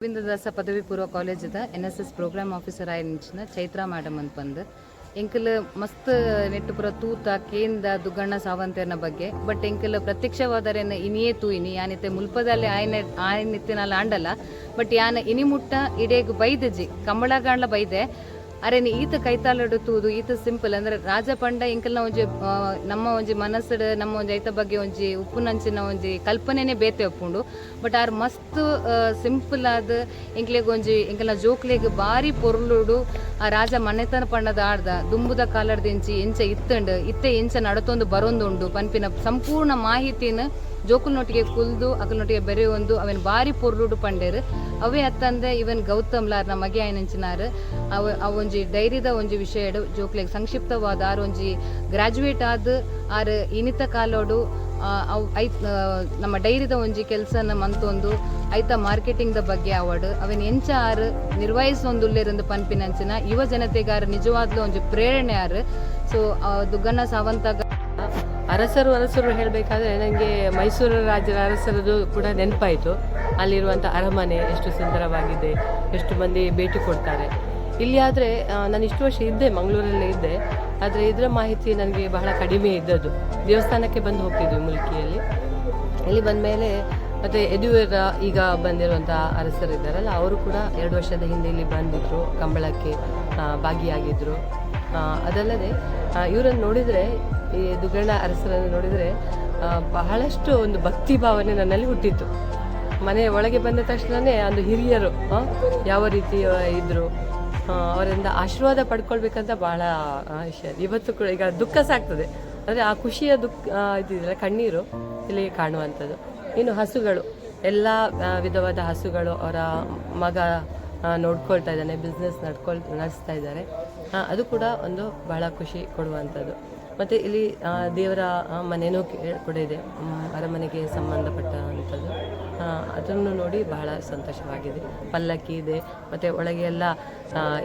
ಗೋವಿಂದದಾಸ ಪದವಿ ಪೂರ್ವ ಕಾಲೇಜದ NSS ಪ್ರೋಗ್ರಾಮ್ ಆಫೀಸರ್ ಆಯ್ನಿಂಚಿನ ಚೈತ್ರಾ ಮೇಡಮ್ ಅಂತ ಬಂದು ಎಂಕಲ್ ಮಸ್ತ್ ನೆಟ್ಟು ಪುರ ತೂತ ಕೇಂದ ದುಗ್ಗಣ್ಣ ಸಾವಂತರ್ನ ಬಗ್ಗೆ ಬಟ್ ಎಂಕಲ್ ಪ್ರತ್ಯಕ್ಷವಾದರೇನ ಇನಿಯೇ ತೂಯಿನಿ ಯಾನಿತ್ತೆ ಮುಲ್ಪದಲ್ಲಿ ಆಯ್ನಿತ್ತಿನಲ್ಲ ಆಂಡಲ್ಲ ಬಟ್ ಯಾನ ಇನಿ ಮುಟ್ಟ ಇಡೇಗ್ ಬೈದಜಿ ಕಂಬಳಗಾಂಡ್ಲ ಬೈದೆ ಅರೇನಿ ಈತ ಕೈತಾಲಡು ತೂದು ಈತ ಸಿಂಪಲ್ ಅಂದ್ರೆ ರಾಜ ಪಂಡ ಇಂಕಲ್ನ ಒಂಜಿ ನಮ್ಮ ಒಂಜಿ ಮನಸ್ಸು ನಮ್ಮ ಒಂಜಿ ಐತ ಬಗ್ಗೆ ಒಂಜಿ ಉಪ್ಪು ನಂಚಿನ ಒಂಜಿ ಕಲ್ಪನೆನೇ ಬೇತೆ ಒಪ್ಪುಂಡು ಬಟ್ ಆರ್ ಮಸ್ತ್ ಸಿಂಪಲ್ ಆದ ಇಂಕ್ಲೆಗ್ ಒಂಜಿ ಇಂಕಲ್ನ ಜೋಕ್ಲೆಗ್ ಬಾರಿ ಪೊರ್ಲುಡು ಆ ರಾಜ ಮನೆತನ ಪಂಡದ ಆಡ್ದ ದುಂಬುದ ಕಾಲರ್ದಿಂಚಿ ಎಂಚ ಇತ್ತಂಡು ಇತ್ತೆ ಎಂಚ ನಡತೊಂದು ಬರೊಂದುಂಡು ಪನ್ಪಿನ ಸಂಪೂರ್ಣ ಮಾಹಿತಿನ ಜೋಕುಲ್ನೊಟ್ಟಿಗೆ ಕುಲ್ದು ಅಕಲ್ನೊಟ್ಟಿಗೆ ಬೆರೆಯೊಂದು ಅವನ್ ಬಾರಿ ಪೊರ್ಲುಡು ಪಂಡೇರು ಅವೇ ಅತ್ತಂದೆ ಇವನ್ ಗೌತಮ್ ಲಾರ್ನ ಮಗೆ ಆಯ್ನಂಚಿನಾರು ಒಂಜಿ ಡೈರಿದ ಒಂಜಿ ವಿಷಯ ಜೋಕ್ಲೆಗ್ ಸಂಕ್ಷಿಪ್ತವಾದ ಆರು ಒಂಜಿ ಗ್ರಾಜುಯೇಟ್ ಆದ ಆರು ಇನಿತ ಕಾಲೋಡು ನಮ್ಮ ಡೈರಿದ ಒಂಜಿ ಕೆಲಸನ ಮಂತೊಂದು ಐತ ಮಾರ್ಕೆಟಿಂಗ್ ದ ಬಗ್ಗೆ ಅವಾರ್ಡ್ ಅವನ್ ಎಂಚ ಆರು ನಿರ್ವಹಿಸೊಂದುಲ್ಲೇರಂದು ಪನ್ಪಿನಂಚಿನ ಯುವ ಜನತೆಗಾರ ನಿಜವಾದ್ಲು ಒಂಜಿ ಪ್ರೇರಣೆ ಆರು ಸೊ ದುಗ್ಗಣ್ಣ ಸಾವಂತ ಅರಸರು ಹೇಳಬೇಕಾದ್ರೆ ನನಗೆ ಮೈಸೂರು ರಾಜ್ಯದ ಅರಸರದು ಕೂಡ ನೆನಪಾಯಿತು. ಅಲ್ಲಿರುವಂಥ ಅರಮನೆ ಎಷ್ಟು ಸುಂದರವಾಗಿದೆ, ಎಷ್ಟು ಮಂದಿ ಭೇಟಿ ಕೊಡ್ತಾರೆ. ಇಲ್ಲಿ ಆದರೆ ನಾನು ಇಷ್ಟು ವರ್ಷ ಇದ್ದೆ, ಮಂಗಳೂರಲ್ಲೇ ಇದ್ದೆ, ಆದರೆ ಇದರ ಮಾಹಿತಿ ನನಗೆ ಬಹಳ ಕಡಿಮೆ ಇದ್ದದ್ದು. ದೇವಸ್ಥಾನಕ್ಕೆ ಬಂದು ಹೋಗ್ತಿದ್ವಿ ಮುಲ್ಕಿಯಲ್ಲಿ. ಇಲ್ಲಿ ಬಂದ ಮೇಲೆ ಮತ್ತು ಯದುವೀರ ಈಗ ಬಂದಿರುವಂಥ ಅರಸರಿದ್ದಾರಲ್ಲ, ಅವರು ಕೂಡ 2 ವರ್ಷದ ಹಿಂದೆ ಇಲ್ಲಿ ಬಂದಿದ್ದರು, ಕಂಬಳಕ್ಕೆ ಭಾಗಿಯಾಗಿದ್ದರು. ಅದಲ್ಲದೆ ಇವರನ್ನು ನೋಡಿದರೆ, ಈ ದುಗ್ಗಣ್ಣ ಅರಸರನ್ನು ನೋಡಿದರೆ ಬಹಳಷ್ಟು ಒಂದು ಭಕ್ತಿ ಭಾವನೆ ನನ್ನಲ್ಲಿ ಹುಟ್ಟಿತ್ತು. ಮನೆಯ ಒಳಗೆ ಬಂದ ತಕ್ಷಣವೇ ಒಂದು ಹಿರಿಯರು ಯಾವ ರೀತಿ ಇದ್ದರು, ಅವರಿಂದ ಆಶೀರ್ವಾದ ಪಡ್ಕೊಳ್ಬೇಕಂತ ಭಾಳ ವಿಷಯ. ಇವತ್ತು ಕೂಡ ಈಗ ದುಃಖ ಸಾಕ್ತದೆ, ಅಂದರೆ ಆ ಖುಷಿಯ ಇದ್ದಿದ್ರೆ ಕಣ್ಣೀರು ಇಲ್ಲಿ ಕಾಣುವಂಥದ್ದು. ಇನ್ನು ಹಸುಗಳು, ಎಲ್ಲ ವಿಧವಾದ ಹಸುಗಳು ಅವರ ಮಗ ನೋಡ್ಕೊಳ್ತಾ ಇದ್ದಾನೆ, ಬಿಸ್ನೆಸ್ ನಡೆಸ್ತಾ ಇದ್ದಾರೆ. ಅದು ಕೂಡ ಒಂದು ಬಹಳ ಖುಷಿ ಕೊಡುವಂಥದ್ದು. ಮತ್ತು ಇಲ್ಲಿ ದೇವರ ಮನೆಯೂ ಕೂಡ ಇದೆ, ಅರಮನೆಗೆ ಸಂಬಂಧಪಟ್ಟಂಥದ್ದು. ಅದನ್ನು ನೋಡಿ ಬಹಳ ಸಂತೋಷವಾಗಿದೆ. ಪಲ್ಲಕ್ಕಿ ಇದೆ, ಮತ್ತು ಒಳಗೆ ಎಲ್ಲ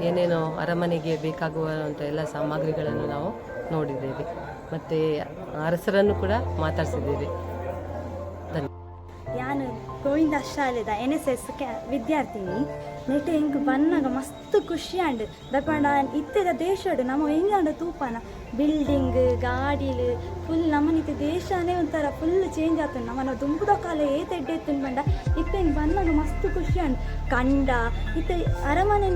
ಏನೇನೋ ಅರಮನೆಗೆ ಬೇಕಾಗುವಂಥ ಎಲ್ಲ ಸಾಮಗ್ರಿಗಳನ್ನು ನಾವು ನೋಡಿದ್ದೇವೆ. ಮತ್ತು ಅರಸರನ್ನು ಕೂಡ ಮಾತಾಡಿಸಿದ್ದೇವೆ. ಯಾನು ಗೋವಿಂದ ಶಾಲೆದ NSS ವಿದ್ಯಾರ್ಥಿನಿ ನೆಟ್ಟು ಹೆಂಗೆ ಬನ್ನಾಗ ಮಸ್ತ್ ಖುಷಿ ಅಂಡ್ ದಪಂಡ ಇತ್ತೆದ ದೇಶಡು ನಮ್ಮ ಹೆಂಗಂಡ ತೂಪನ ಬಿಲ್ಡಿಂಗ್ ಗಾಡಿಲು ಫುಲ್ ನಮ್ಮನಿತ್ತೆ ದೇಶನೇ ಒಂಥರ ಫುಲ್ ಚೇಂಜ್ ಆಗ್ತದೆ. ನಮ್ಮನ್ನ ದುಂಬುದ ಕಾಲ ಏತೆಡ್ಡೆತ್ತು ಬಂಡ ಇತ್ತೆ ಹಿಂಗೆ ಬಂದಾಗ ಮಸ್ತ್ ಖುಷಿ ಅಂಡ್ ಕಂಡ ಇತ್ತೆ ಅರಮನೆ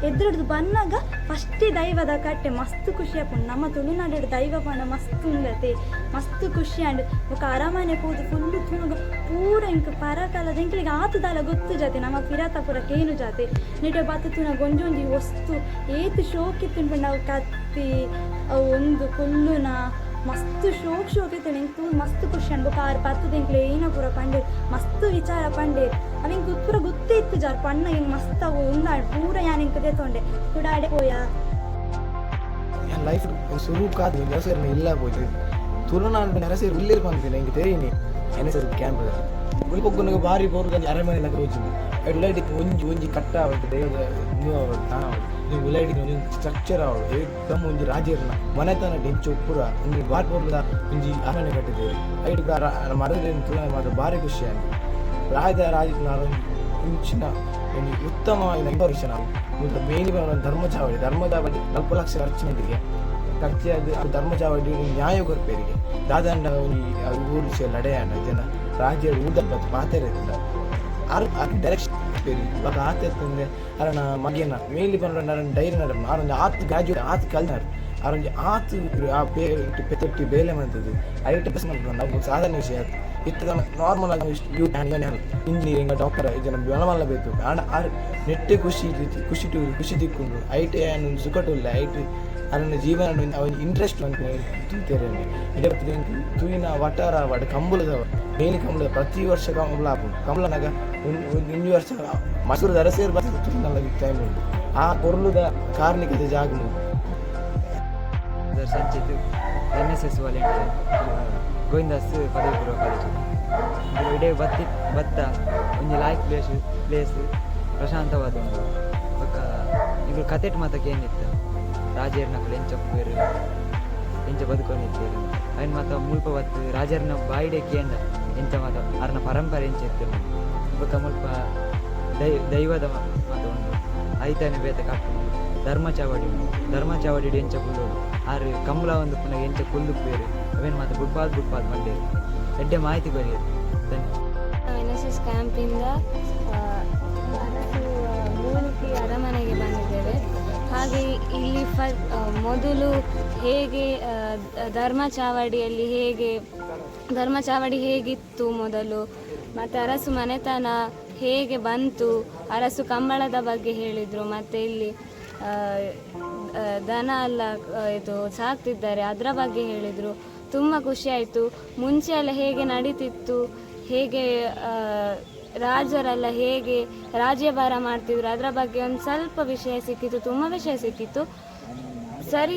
ಎದುರುಡ್ದು ಬಂದಾಗ ಫಸ್ಟೇ ದೈವದ ಕಟ್ಟೆ ಮಸ್ತ್ ಖುಷಿ ಆಪುಂಡು. ನಮ್ಮ ತುಳುನಾಡು ದೈವ ಪಂಡ ಮಸ್ತ್ ಉಂಡತೆ, ಮಸ್ತ್ ಖುಷಿ ಅಂಡ್ ఒక ಅರಮನೆ ಪೋದು ಫುಲ್ಲು ತುಣುಗ ಪೂರ ಇಂಕ ಪರಕಾಲದ ಇಂಕ್ಲಿಗೆ ಆತುದಾಲ ಗೊತ್ತು ಜಾತಿ ನಮ್ಮ ಪಿರಾತಪುರ ಕೇನು ಜಾತಿ ನೆಟೆ ಬತ್ತುನ ಗೊಂಜೊಂಜಿ ವಸ್ತು ಏತು ಶೋಕಿತ್ತು ನಾವು ಕತ್ತಿ ಅವು ಒಂದು ಫುಲ್ಲುನ ಮಸ್ತ್ ಶೋಕಿತ್ತು ನಿಂಗೆ ಮಸ್ತ್ ಖುಷಿ ಅನ್ಬೇಕು. ಆರು ಪತ್ತದ ಇಂಕ್ಲೆ ಏನೋ ಪೂರ ಪಂಡೆ ಮಸ್ತ್ ವಿಚಾರ ಪಂಡೆ ಅವಿಂಗೆ ಪೂರ ಗೊತ್ತೇ ಇತ್ತು ಜಾರ್ ಪಣ್ಣ ಹಿಂಗೆ ಮಸ್ತ್ ಅವು ಉಂದಾಡು ಪೂರ ಯಾನ್ ಇಂಕದೇ ತೊಂಡೆ ಕುಡಾಡೆ ಹೋಯಾ ಲೈಫ್ ಶುರು ಕಾದು ನೆರಸೇರಿನ ಇಲ್ಲ ಹೋಯ್ತು ತುಳುನಾಡು ನೆರಸೇರಿ ಉಳ್ಳೇರು ಬಂದಿಲ್ಲ ಹಿಂಗೆ ತೆರೀನಿ NSS ಕ್ಯಾಂಪ್ ಉಳ್ಕೊಗ್ಗನಿಗೆ ಭಾರಿ ಬೋರ್ಗಲ್ಲಿ ಅರಮನೆ ನಗರ ಹೋಗ್ತೀನಿ ಉಳ್ಳಾಡಿಗೆ ಒಂಜಿ ಕಟ್ಟ ಆವಟ್ಟು ದೇವದ ನೀವು ಉಳ್ಳಾಡಿಗೆ ಒಂದು ಸ್ಟ್ರಕ್ಚರ್ ಆವಡು ಏಕದಮ್ ಒಂಜಿ ರಾಜೇರ್ನ ಮನೆತನ ಡೆಂಚು ಪೂರ ಒಂದು ಬಾರಿ ಬೋರ್ಗದ ಒಂಜಿ ಅರಮನೆ ಕಟ್ಟಿದ್ದೇವೆ. ಐದು ಮರದಲ್ಲಿ ತುಳನೆ ಮಾತ್ರ ಭಾರಿ ಖುಷಿ ಆಗಿ ರಾಜ ಇಂಚಿನ ಒಂದು ಉತ್ತಮವಾದ ವರ್ಷ ನಾವು ಮುಂದೆ ಮೇಲಿ ಧರ್ಮಚಾವಡಿ 4 ಲಕ್ಷ ಖರ್ಚಿನೊಂದಿಗೆ ಖರ್ಚಿಯಾದ ಧರ್ಮಚಾವಡಿ ನ್ಯಾಯ ಕೊರಪೇರಿಗೆ ದಾದಂಡ ಊರು ಲಡೆಯಂಡ ಜನ ರಾಜ್ಯ ಊದಪ್ಪ ಪಾತೆರತ್ತಿಲ್ಲ ಡೈರೆಕ್ಷನ್ ಇವಾಗ ಆತಂದ್ರೆ ಅರಣ ಮಗೇನ ಮೇಲಿ ಬಂದ ಡೈರಿ ನಡ ಆರೊಂದು 10 ಗ್ರಾಜುಯೇಟ್ 10 ಕಲ್ನಾರು ಅರೊಂದು 10 ಆ ಪೆತ್ತಿ ಬೇಲೆ ಮಂತದ್ದು 50% ನಾವು ಸಾಧಾರಣ ವಿಷಯ ಇತ್ತ ನಾರ್ಮಲ್ ಆಗಿ ಇಂಜಿನಿಯರಿಂಗ್ ಡಾಕ್ಟರ್ ಜನ ಬೆಳಮಲ್ಲ ಬೇಕು ಆರು ನೆಟ್ಟೆ ಖುಷಿ ತಿಕ್ಕೊಂಡು ಐಟಿ ಅನ್ನೊಂದು ಸುಖಟುಲ್ಲ ಐಟಿ ಅದನ್ನು ಜೀವನ ಅವನ ಇಂಟ್ರೆಸ್ಟ್ ತೂತೇರೆ ಇದೇ ತೂಯಿನ ವಟಾರ ವಾಡ ಕಂಬಳದವ ಮೇಲಿ ಕಂಬಳದ ಪ್ರತಿ ವರ್ಷ ಕಂಬಳ ಹಾಕೊಂಡು ಕಂಬಳನಾಗ ಒಂದು ವರ್ಷ ಮಸೂರದ ಅರಸೇರು ಬರ್ತದೆ ತುಳಿನಲ್ಲ ಟೈಮ್ ಉಂಟು ಆ ಕೊರಲುದ ಕಾರ್ಣಿಕತೆ ಜಾಗ ಸಂಚಿತ್ NSS ವಾಲೆಂಟಿಯರ್ ಗೋವಿಂದಾಸ್ ಪದವಿ ಪೂರ್ವ ಕಾಲೇಜು ಇಡೇ ಬತ್ತ ಒಂದು ಲಾಯ್ಕ್ ಪ್ಲೇಸ್ ಪ್ರಶಾಂತವಾದ ಒಂದು ಇವರು ಕತೆಟ್ ಮಾತಕ್ಕೆ ಏನಿತ್ತು ರಾಜೇರ್ನಕ್ಕಳು ಎಂಚ ಬದುಕೊಂಡಿದ್ದೇವೆ ಅವನು ಮಾತ್ರ ಮುಲ್ಪ ಬತ್ತು ರಾಜರ್ನ ಬಾಯಿಡೆ ಕೇಂದ್ರ ಎಂಚ ಮಾತ ಅರ್ನ ಪರಂಪರೆ ಎಂಚ ಇರ್ತೇವೆ ಬೊಕ್ಕ ಮುಲ್ಪ ದೈವದ ಮಾತ ಉಂಡು ಐತನೆ ಬೇತ ಕಟ್ಟುಂಡು ಧರ್ಮ ಚಾವಡಿ ಉಂಡು ಧರ್ಮ ಚಾವಡಿ ಎಂಚ ಕುಲ್ಲೋಡು ಆರು ಕಮಲ ಒಂದು ಪುನಃ ಎಂಚ ಕುಲ್ಲು ಬೇರೆ ಅವೇನು ಮಾತು ಬುಡ್ಪಾದ್ ಮಂಡೇರು ಎಡ್ಡೆ ಮಾಹಿತಿ ಬರೆಯೋದು NSS ಕ್ಯಾಂಪಿಂದ ಮೂಲ್ಕಿ ಅರಮನೆಗೆ ಬಂದಿದ್ದೇವೆ. ಹಾಗೆ ಇಲ್ಲಿ ಮೊದಲು ಹೇಗೆ ಧರ್ಮ ಚಾವಡಿ ಹೇಗಿತ್ತು ಮೊದಲು, ಮತ್ತು ಅರಸು ಮನೆತನ ಹೇಗೆ ಬಂತು, ಅರಸು ಕಂಬಳದ ಬಗ್ಗೆ ಹೇಳಿದರು, ಮತ್ತು ಇಲ್ಲಿ ದನ ಎಲ್ಲ ಇದು ಸಾಕ್ತಿದ್ದಾರೆ ಅದರ ಬಗ್ಗೆ ಹೇಳಿದರು. ತುಂಬ ಖುಷಿಯಾಯಿತು. ಮುಂಚೆ ಎಲ್ಲ ಹೇಗೆ ನಡೀತಿತ್ತು, ಹೇಗೆ ರಾಜರೆಲ್ಲ ಹೇಗೆ ರಾಜ್ಯಭಾರ ಮಾಡ್ತಿದ್ರು ಅದರ ಬಗ್ಗೆ ಒಂದು ಸ್ವಲ್ಪ ವಿಷಯ ಸಿಕ್ಕಿತ್ತು, ತುಂಬ ವಿಷಯ ಸಿಕ್ಕಿತ್ತು. ಸರಿ